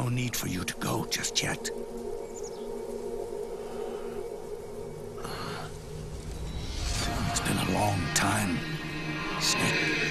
no need for you to go just yet. It's been a long time, Snake.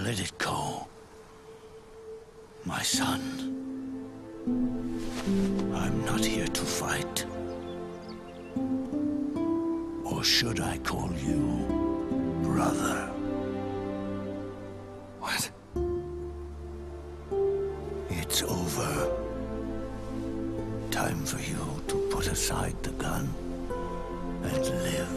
Let it go, my son. I'm not here to fight. Or should I call you brother? What? It's over. Time for you to put aside the gun and live.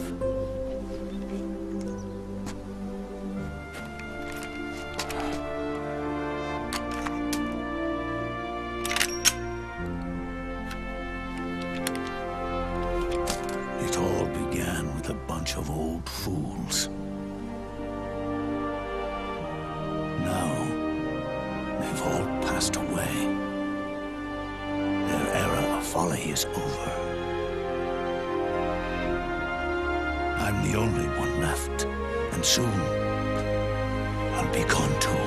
It all began with a bunch of old fools. Now, they've all passed away. Their era of folly is over. I'm the only one left, and soon I'll be gone too.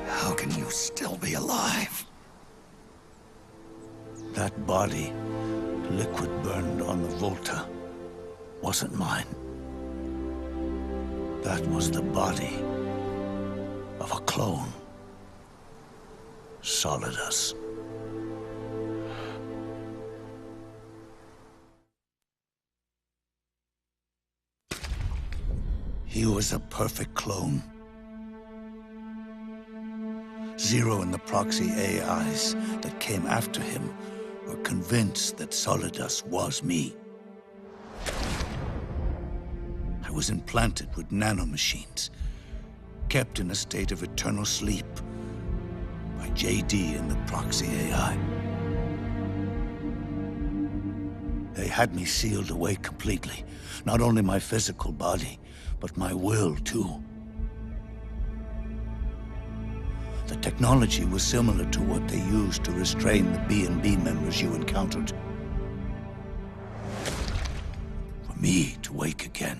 How can you still be alive? That body, liquid burned on the Volta, wasn't mine. That was the body of a clone. Solidus. He was a perfect clone. Zero and the proxy AIs that came after him were convinced that Solidus was me. I was implanted with nanomachines, kept in a state of eternal sleep by JD and the proxy AI. They had me sealed away completely, not only my physical body, but my will too. The technology was similar to what they used to restrain the B&B members you encountered. For me to wake again,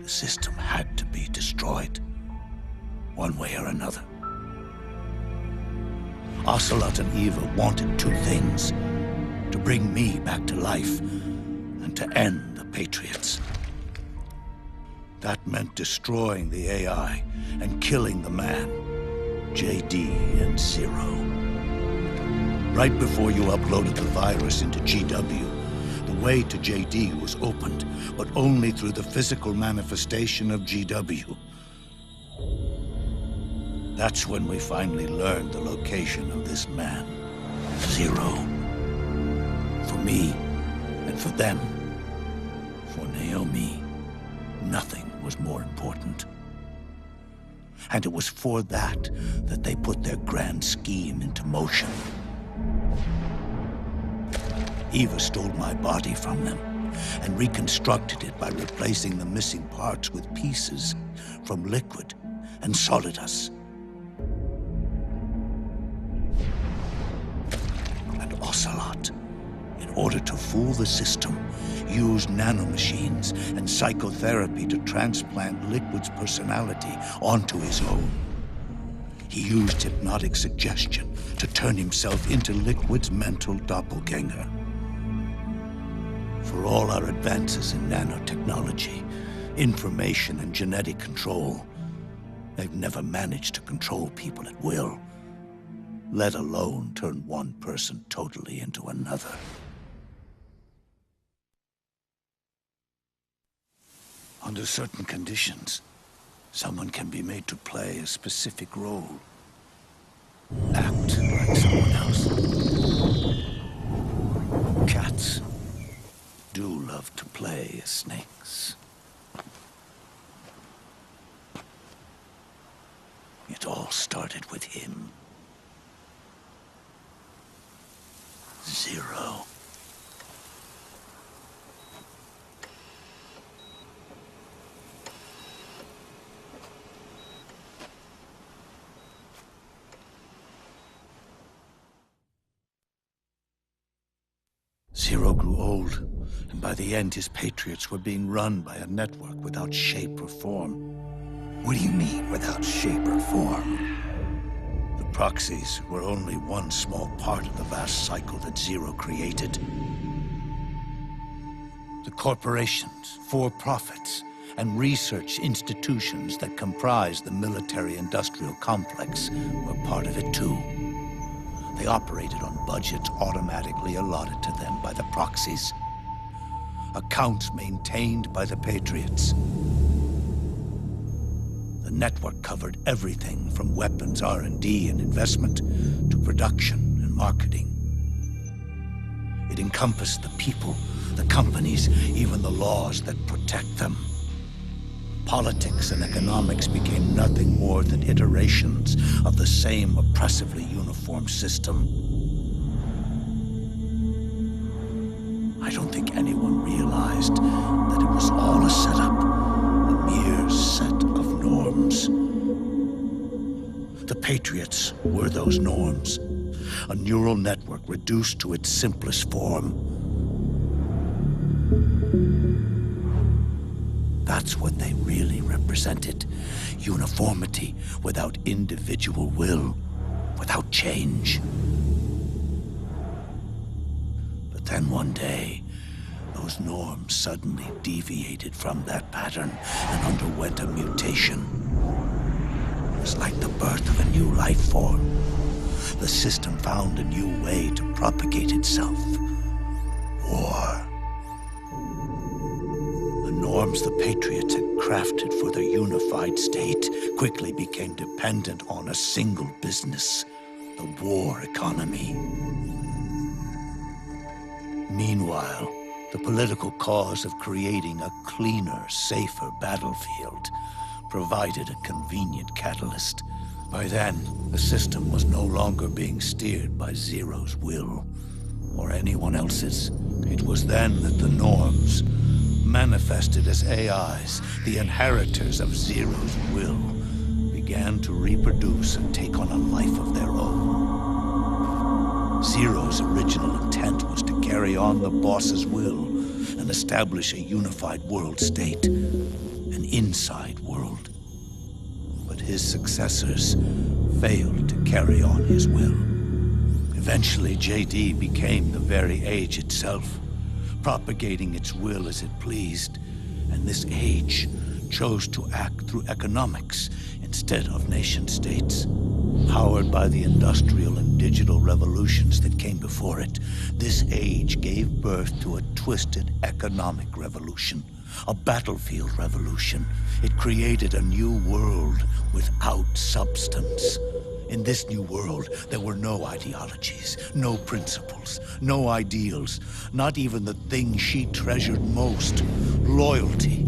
the system had to be destroyed, one way or another. Ocelot and Eva wanted two things: to bring me back to life and to end the Patriots. That meant destroying the AI and killing the man, JD and Zero. Right before you uploaded the virus into GW, the way to JD was opened, but only through the physical manifestation of GW. That's when we finally learned the location of this man, Zero. For me, and for them, for Naomi, nothing was more important. And it was for that they put their grand scheme into motion. Eva stole my body from them and reconstructed it by replacing the missing parts with pieces from Liquid and Solidus. And Ocelot, in order to fool the system, used nanomachines and psychotherapy to transplant Liquid's personality onto his own. He used hypnotic suggestion to turn himself into Liquid's mental doppelganger. For all our advances in nanotechnology, information and genetic control, they've never managed to control people at will, let alone turn one person totally into another. Under certain conditions, someone can be made to play a specific role. Act like someone else. Cats do love to play as snakes. It all started with him. Zero. Zero grew old, and by the end his patriots were being run by a network without shape or form. What do you mean, without shape or form? The proxies were only one small part of the vast cycle that Zero created. The corporations, for-profits, and research institutions that comprise the military-industrial complex were part of it too. They operated on budgets automatically allotted to them by the proxies. Accounts maintained by the Patriots. The network covered everything from weapons R&D and investment to production and marketing. It encompassed the people, the companies, even the laws that protect them. Politics and economics became nothing more than iterations of the same oppressively uniform system. I don't think anyone realized that it was all a setup, a mere set of norms. The Patriots were those norms, a neural network reduced to its simplest form. That's what they really represented. Uniformity without individual will, without change. But then one day, those norms suddenly deviated from that pattern and underwent a mutation. It was like the birth of a new life form. The system found a new way to propagate itself. War. Norms the Patriots had crafted for their unified state quickly became dependent on a single business, the war economy. Meanwhile, the political cause of creating a cleaner, safer battlefield provided a convenient catalyst. By then, the system was no longer being steered by Zero's will, or anyone else's. It was then that the norms, manifested as AIs, the inheritors of Zero's will, began to reproduce and take on a life of their own. Zero's original intent was to carry on the boss's will and establish a unified world state, an inside world. But his successors failed to carry on his will. Eventually, JD became the very age itself, propagating its will as it pleased, and this age chose to act through economics instead of nation-states. Powered by the industrial and digital revolutions that came before it, this age gave birth to a twisted economic revolution, a battlefield revolution. It created a new world without substance. In this new world, there were no ideologies, no principles, no ideals, not even the thing she treasured most, loyalty.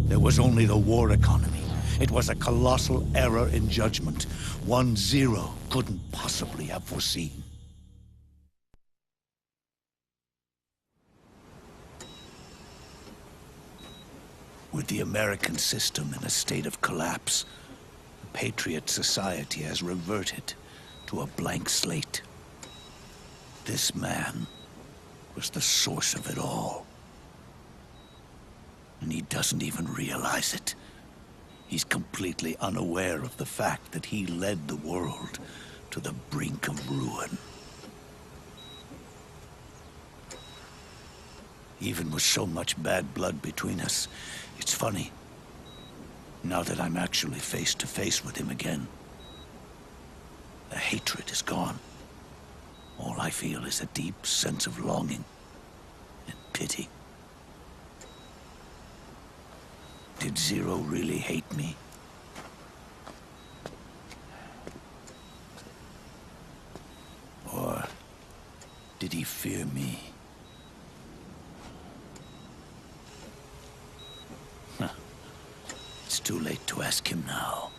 There was only the war economy. It was a colossal error in judgment, one Zero couldn't possibly have foreseen. With the American system in a state of collapse, the Patriot Society has reverted to a blank slate. This man was the source of it all. And he doesn't even realize it. He's completely unaware of the fact that he led the world to the brink of ruin. Even with so much bad blood between us, it's funny. Now that I'm actually face to face with him again, the hatred is gone. All I feel is a deep sense of longing and pity. Did Zero really hate me? Or did he fear me? It's too late to ask him now.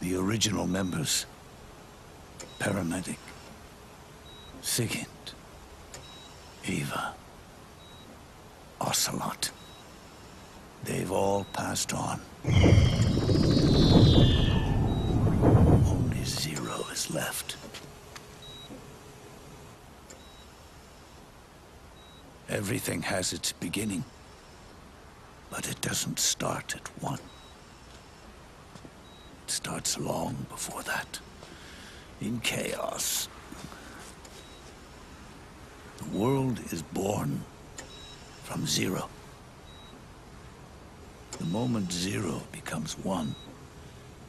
The original members, Paramedic, Sigint, Eva, Ocelot, they've all passed on. Only Zero is left. Everything has its beginning, but it doesn't start at one. It starts long before that, in chaos. The world is born from zero. The moment zero becomes one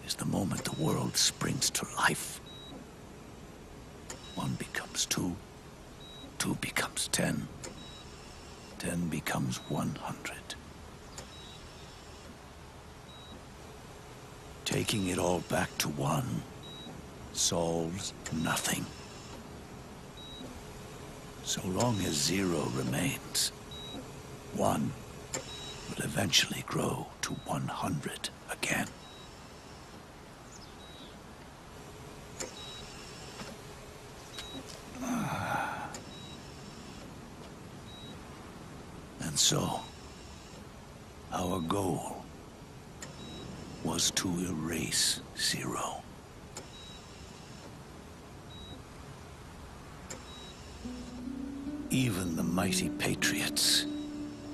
is the moment the world springs to life. One becomes two, two becomes 10, 10 becomes 100. Taking it all back to one solves nothing. So long as zero remains, one will eventually grow to 100 again. And so, our goal was to erase Zero. Even the mighty Patriots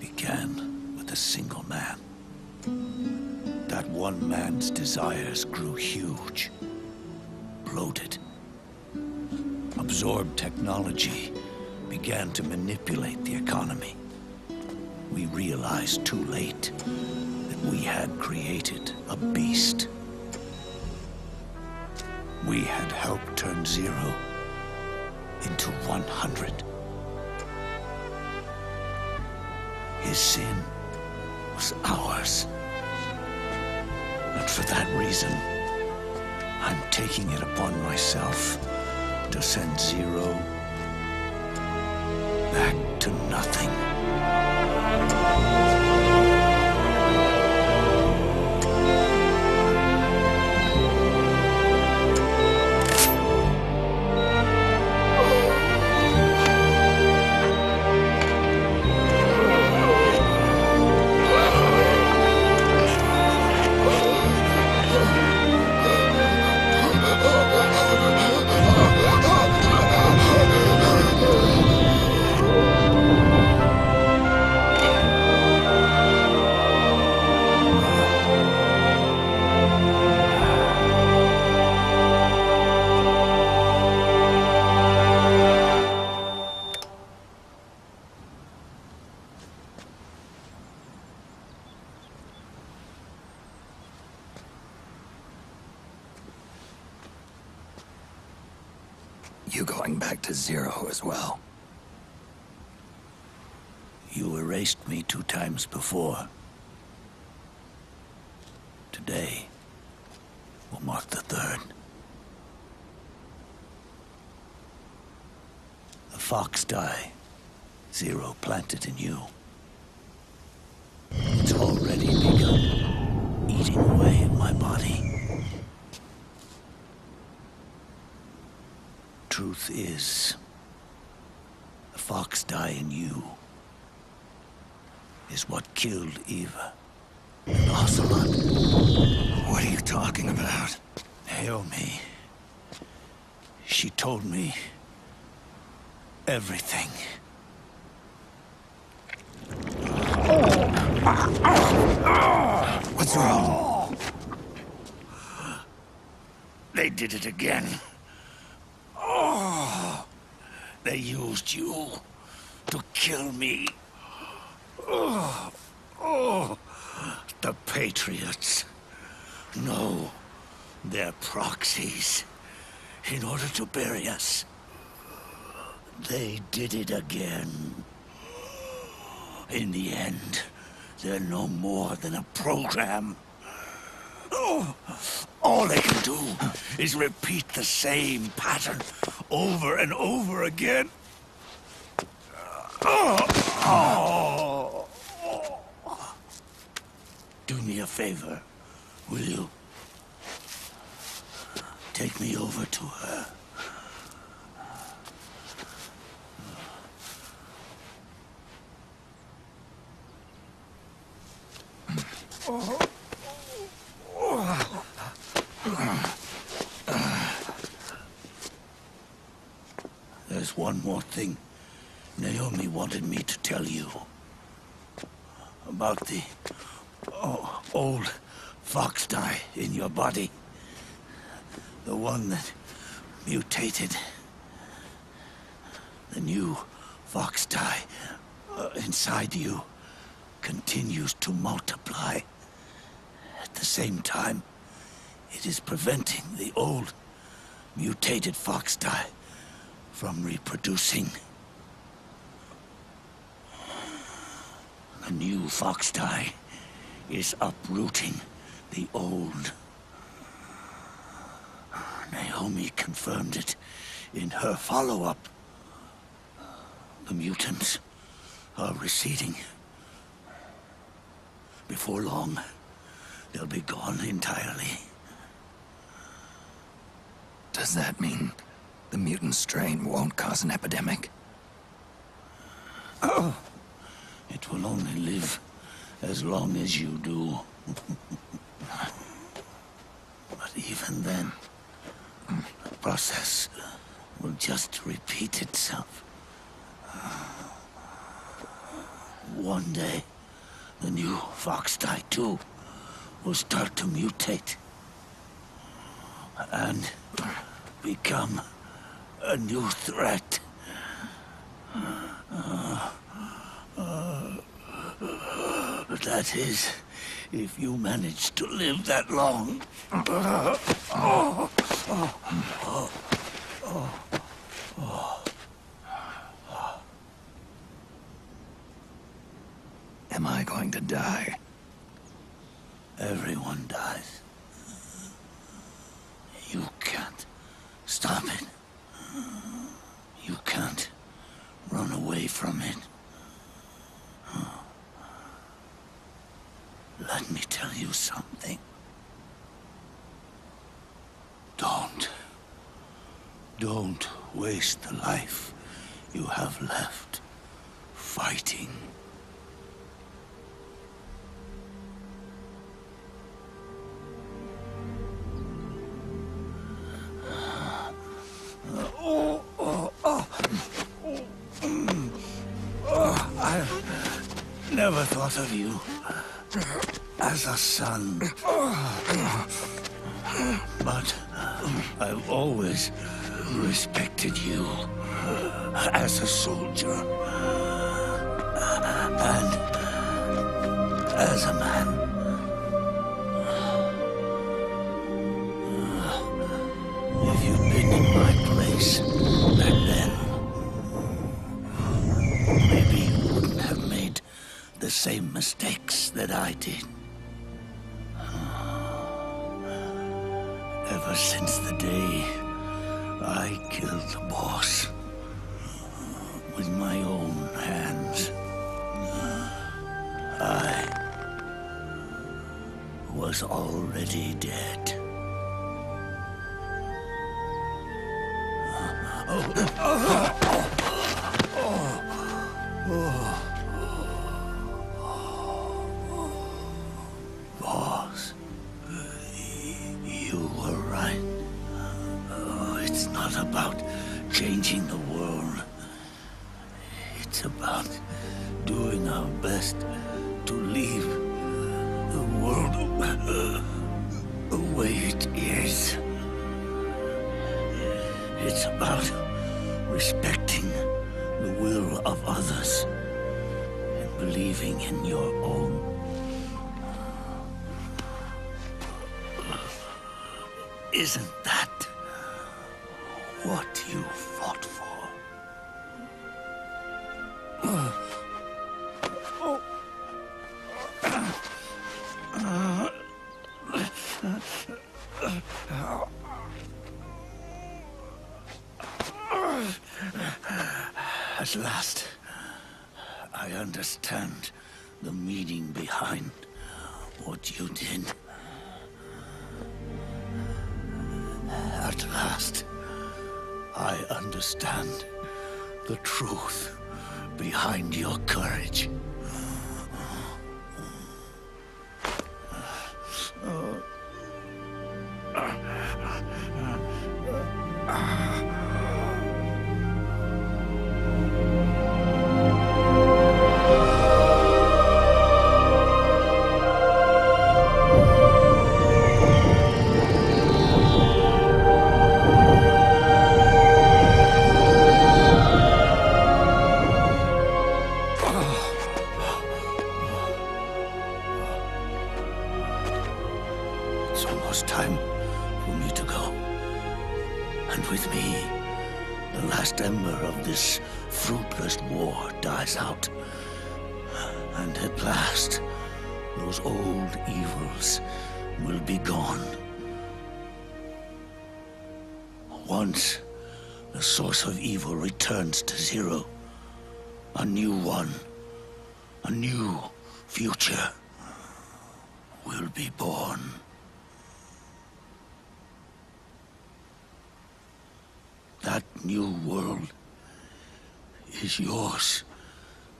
began with a single man. That one man's desires grew huge, bloated, absorbed technology, began to manipulate the economy. We realized too late that we had created a beast. We had helped turn Zero into 100. His sin was ours. And for that reason, I'm taking it upon myself to send Zero back to nothing. You going back to Zero as well? You erased me 2 times before. Today will mark the 3rd. The fox die Zero planted in you. It's already begun eating away at my body. Truth is, the fox die in you is what killed Eva and Ocelot. talking about? Naomi. She told me everything. What's wrong? They did it again. They used you to kill me. The Patriots. No, they're proxies. In order to bury us. They did it again. In the end, they're no more than a program. All they can do is repeat the same pattern over and over again. Do me a favor, will you? Take me over to her. There's one more thing Naomi wanted me to tell you. About the old fox dye in your body. The one that mutated. The new fox dye inside you continues to multiply. At the same time, it is preventing the old mutated fox dye from reproducing. The new fox dye is uprooting the old. Naomi confirmed it in her follow-up. The mutants are receding. Before long, they'll be gone entirely. Does that mean the mutant strain won't cause an epidemic? It will only live as long as you do. But even then, the process will just repeat itself. One day, the new fox dye too will start to mutate and become a new threat. That is, if you manage to live that long. Am I going to die? Everyone dies. You can't stop it. You can't run away from it. Let me tell you something. Don't waste the life you have left fighting. I never thought of you as a son. But I've always respected you as a soldier and as a man. If you'd been in my place back then, maybe you wouldn't have made the same mistakes that I did. Ever since the day I killed the boss with my own hands, I was already dead. Boss, about changing the world. It's about doing our best to leave the world the way it is. It's about respecting the will of others and believing in your own. Isn't that what you fought for? At last, I understand the meaning behind what you did. At last, I understand the truth behind your courage. It's almost time for me to go. And with me, the last ember of this fruitless war dies out. And at last, those old evils will be gone. Once the source of evil returns to zero, a new one, a new future will be born. That new world is yours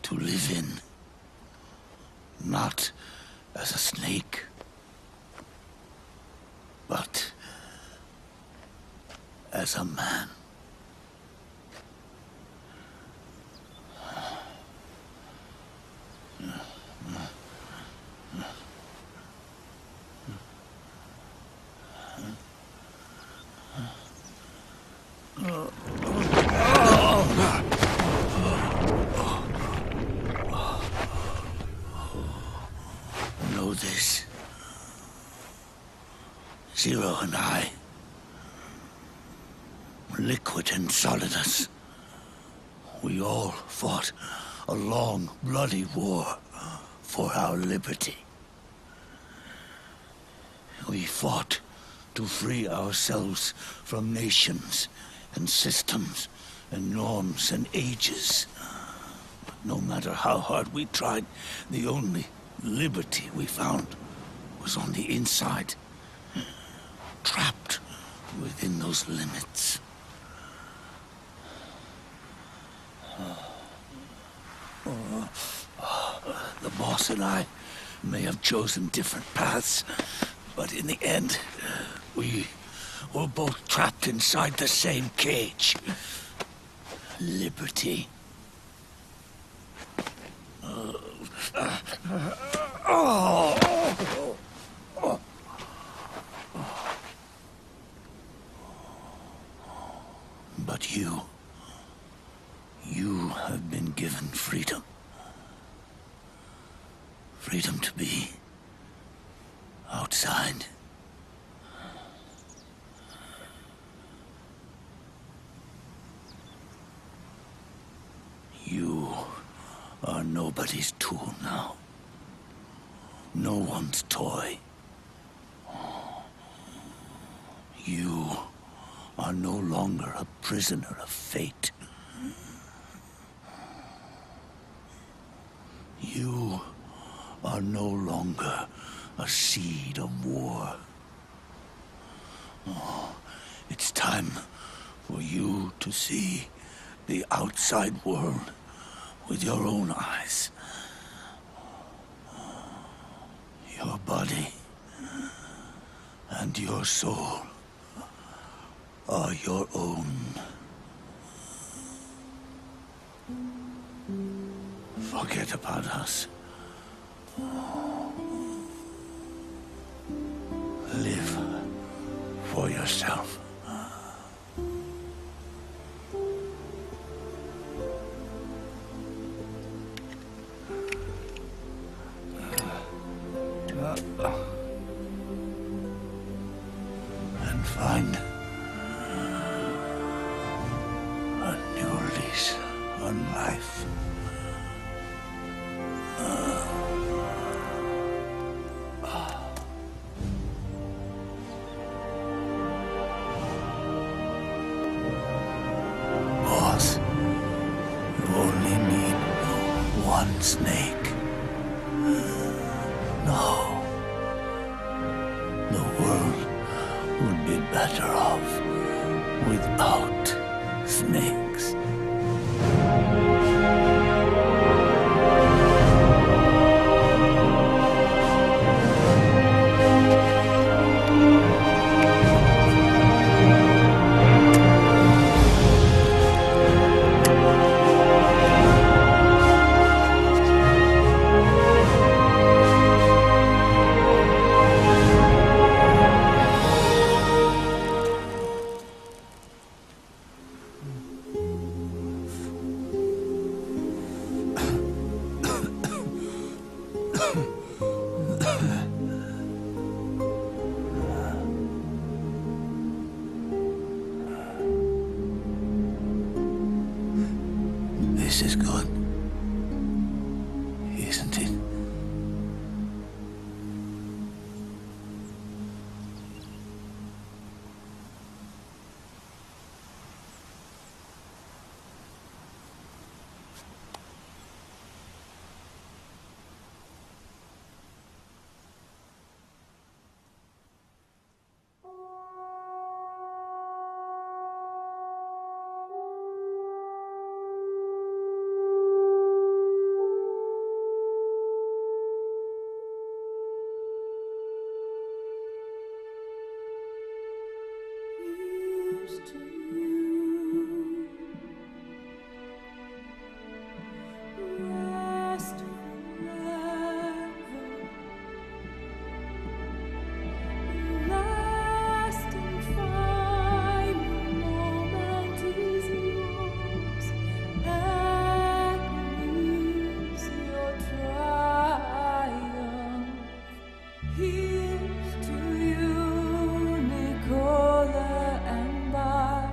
to live in, not as a snake, but as a man. Know this. Zero and I, liquid and solidus, we all fought a long, bloody war for our liberty. We fought to free ourselves from nations and systems and norms and ages. But no matter how hard we tried, the only liberty we found was on the inside, trapped within those limits. The boss and I may have chosen different paths, but in the end, we were both trapped inside the same cage. Liberty. But you have been given freedom. Freedom to be outside. You are nobody's tool now. No one's toy. You are no longer a prisoner of fate. You are no longer a seed of war. It's time for you to see the outside world with your own eyes. Your body and your soul are your own. Forget about us. Live for yourself. And find a new lease on life. Boss, you only need one snake. No. The world would be better off without snakes. This is good, isn't it? To you, rest forever, last and final moment is yours, and is your triumph. Here's to you, Nicola and Bart.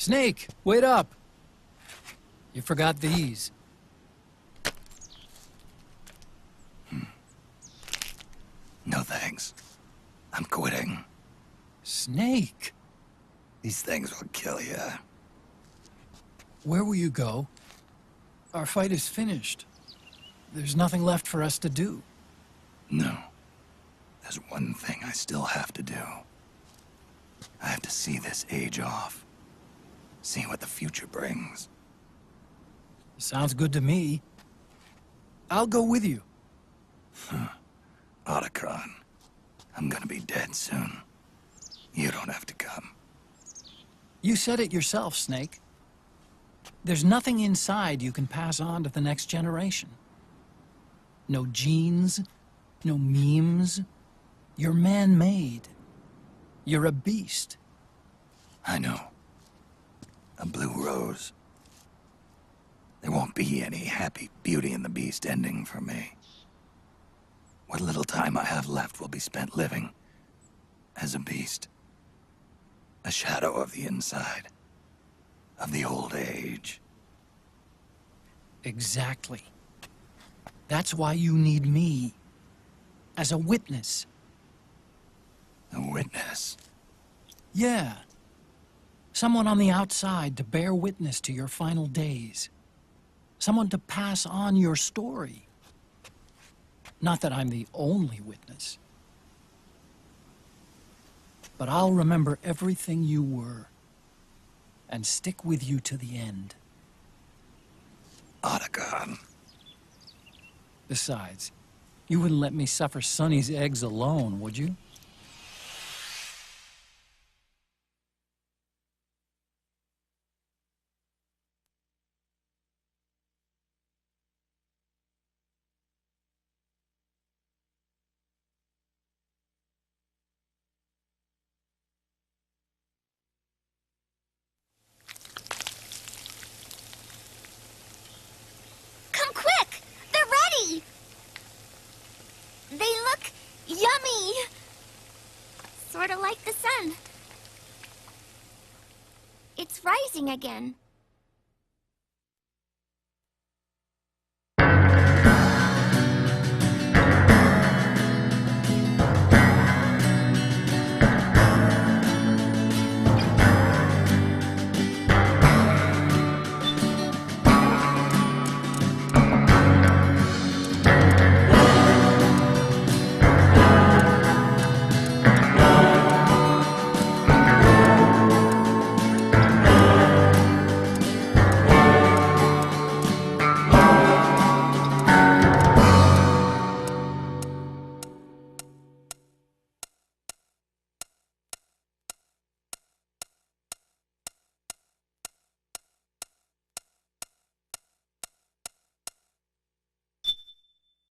Snake, wait up! You forgot these. No thanks. I'm quitting. Snake! These things will kill you. Where will you go? Our fight is finished. There's nothing left for us to do. No. There's one thing I still have to do. I have to see this age off. See what the future brings. Sounds good to me. I'll go with you. Otacon, I'm gonna be dead soon. You don't have to come. You said it yourself, Snake. There's nothing inside you can pass on to the next generation. No genes, no memes. You're man-made. You're a beast. I know. A blue rose. There won't be any happy Beauty and the Beast ending for me. What little time I have left will be spent living as a beast. A shadow of the inside. Of the old age. Exactly. That's why you need me. As a witness. A witness. Yeah. Someone on the outside to bear witness to your final days. Someone to pass on your story. Not that I'm the only witness. But I'll remember everything you were. And stick with you to the end. Otacon. Besides, you wouldn't let me suffer Sonny's eggs alone, would you? Come quick! They're ready! They look yummy! Sort of like the sun. It's rising again.